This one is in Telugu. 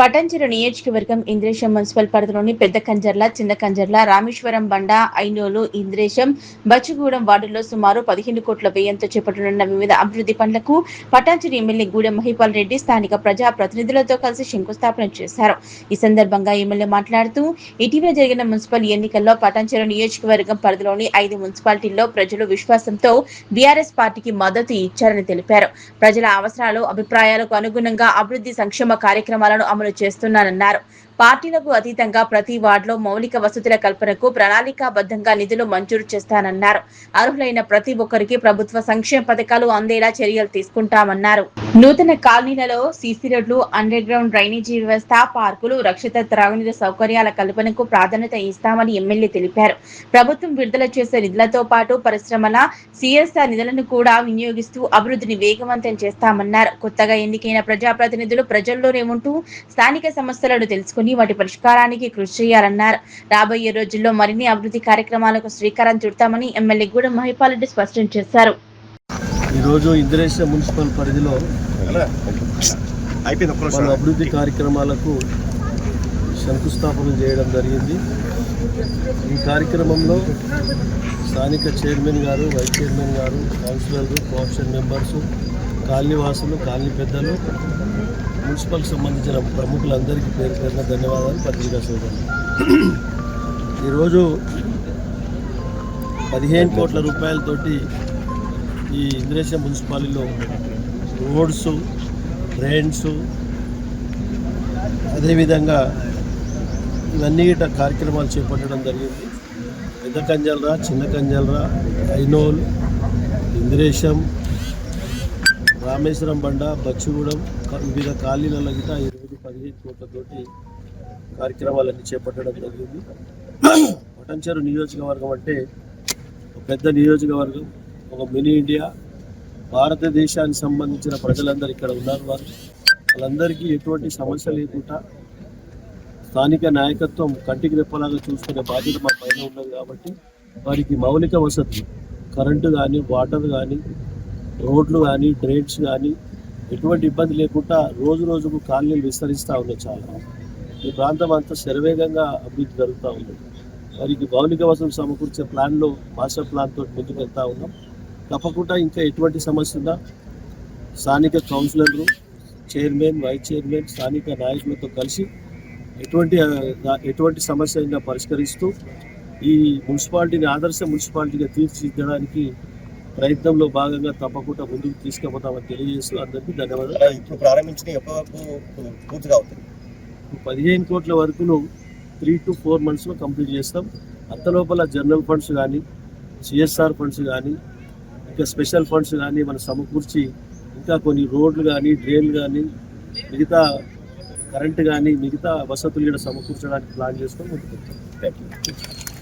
పటాన్చెరు నియోజకవర్గం ఇంద్రేశం మున్సిపల్ పరిధిలోని పెద్ద కంజర్ల, చిన్న కంజర్ల, రామేశ్వరం బండ, ఐనోలు, ఇంద్రేశం, బచ్చుగూడెం వార్డుల్లో సుమారు 15 కోట్ల వ్యయంతో చేపట్టనున్న వివిధ అభివృద్ధి పనులకు పటాన్చెరు ఎమ్మెల్యే గూడెం మహిపాల్ రెడ్డి స్థానిక ప్రజా ప్రతినిధులతో కలిసి శంకుస్థాపన చేశారు. ఈ సందర్భంగా ఎమ్మెల్యే మాట్లాడుతూ, ఇటీవల జరిగిన మున్సిపల్ ఎన్నికల్లో పటాన్చెరు నియోజకవర్గం పరిధిలోని 5 మున్సిపాలిటీల్లో ప్రజలు విశ్వాసంతో బీఆర్ఎస్ పార్టీకి మద్దతు ఇచ్చారని తెలిపారు. ప్రజల అవసరాలు, అభిప్రాయాలకు అనుగుణంగా అభివృద్ధి సంక్షేమ కార్యక్రమాలను అమలు చేస్తున్నానన్నారు. పార్టీలకు అతీతంగా ప్రతి వార్డులో మౌలిక వసతుల కల్పనకు ప్రణాళికాబద్ధంగా నిధులు మంజూరు చేస్తానన్నారు. అర్హులైన ప్రతి ఒక్కరికి ప్రభుత్వ సంక్షేమ పథకాలు అందేలా చర్యలు తీసుకుంటామన్నారు. నూతన కాలనీలలో సీసీ రోడ్లు, అండర్ గ్రౌండ్ డ్రైనేజీ వ్యవస్థ, పార్కులు, రక్షిత త్రాగునీరు సౌకర్యాల కల్పనకు ప్రాధాన్యత ఇస్తామని ఎమ్మెల్యే తెలిపారు. ప్రభుత్వం విడుదల చేసే నిధులతో పాటు పరిశ్రమల సిఎస్ఆర్ నిధులను కూడా వినియోగిస్తూ అభివృద్ధిని వేగవంతం చేస్తామన్నారు. కొత్తగా ఎన్నికైన ప్రజాప్రతినిధులు ప్రజల్లోనే ఉంటూ స్థానిక సమస్యలను తెలుసుకుని వాటి పరిష్కారానికి కృషి చేయాలన్నారు. రాబోయే రోజుల్లో మరిన్ని అభివృద్ధి కార్యక్రమాలకు శ్రీకారం చుడతామని ఎమ్మెల్యే గూడెం మహిపాల్ రెడ్డి స్పష్టం చేశారు. ఈరోజు ఇంద్రేశం మున్సిపల్ పరిధిలో పలు అభివృద్ధి కార్యక్రమాలకు శంకుస్థాపన చేయడం జరిగింది. ఈ కార్యక్రమంలో స్థానిక చైర్మన్ గారు, వైస్ చైర్మన్ గారు, కౌన్సిలర్లు, కోఆప్షన్ మెంబర్సు, కాలనీ వాసులు, కాలనీ పెద్దలు, మున్సిపల్కి సంబంధించిన ప్రముఖులందరికీ పేరు పేరున ధన్యవాదాలు. పత్రికా సోదరులు, ఈరోజు 15 కోట్ల రూపాయలతోటి ఈ ఇంద్రేశం మున్సిపాలిటీలో రోడ్స్, డ్రైన్స్, అదేవిధంగా ఇవన్నీ కార్యక్రమాలు చేపట్టడం జరిగింది. పెద్ద కంజల్రా, చిన్న కంజల్రా, ఐనోల్, ఇంద్రేశం, రామేశ్వరం బండ, బచ్చుగూడెం వివిధ కాలనీలలో గిట ఈరోజు 15 కోట్లతోటి కార్యక్రమాలన్నీ చేపట్టడం జరిగింది. పటాన్చెరు నియోజకవర్గం అంటే ఒక పెద్ద నియోజకవర్గం, ఒక మినీ ఇండియా. భారతదేశానికి సంబంధించిన ప్రజలందరూ ఇక్కడ ఉన్నారు. వాళ్ళందరికీ ఎటువంటి సమస్య లేకుండా స్థానిక నాయకత్వం కంటికి రెప్పలాగా చూసుకునే బాధ్యత మా పైన ఉన్నది. కాబట్టి వారికి మౌలిక వసతులు, కరెంటు కానీ, వాటర్ కానీ, రోడ్లు కానీ, డ్రైన్స్ కానీ ఎటువంటి ఇబ్బంది లేకుండా రోజు రోజుకు కాలనీలు విస్తరిస్తూ ఉన్నాయి. చాలా ఈ ప్రాంతం అంతా శరవేగంగా అభివృద్ధి జరుగుతూ ఉంది. వారికి మౌలిక వసతులు సమకూర్చే ప్లాన్లో, మాస్టర్ ప్లాన్ తోటి ముందుకు వెళ్తూ ఉన్నాం. తప్పకుండా ఇంకా ఎటువంటి సమస్య ఉన్నా స్థానిక కౌన్సిలర్లు, చైర్మన్, వైస్ చైర్మన్, స్థానిక నాయకులతో కలిసి ఎటువంటి సమస్య అయినా పరిష్కరిస్తూ ఈ మున్సిపాలిటీని ఆదర్శ మున్సిపాలిటీగా తీర్చిదిద్దడానికి ప్రయత్నంలో భాగంగా తప్పకుండా ముందుకు తీసుకుపోతామని తెలియజేస్తూ అందరికీ ధన్యవాదాలు. ఇప్పుడు ప్రారంభించిన ఎప్పటివరకు పూర్తిగా అవుతుంది? 15 కోట్ల వరకు 3 to 4 monthsలో కంప్లీట్ చేస్తాం. అంతలోపల జనరల్ ఫండ్స్ కానీ, సిఎస్ఆర్ ఫండ్స్ కానీ, ఇంకా స్పెషల్ ఫండ్స్ కానీ మనం సమకూర్చి ఇంకా కొన్ని రోడ్లు కానీ, డ్రైన్లు కానీ, మిగతా కరెంటు కానీ, మిగతా వసతులు కూడా సమకూర్చడానికి ప్లాన్ చేసుకొని ముందుకు వెళ్తాం.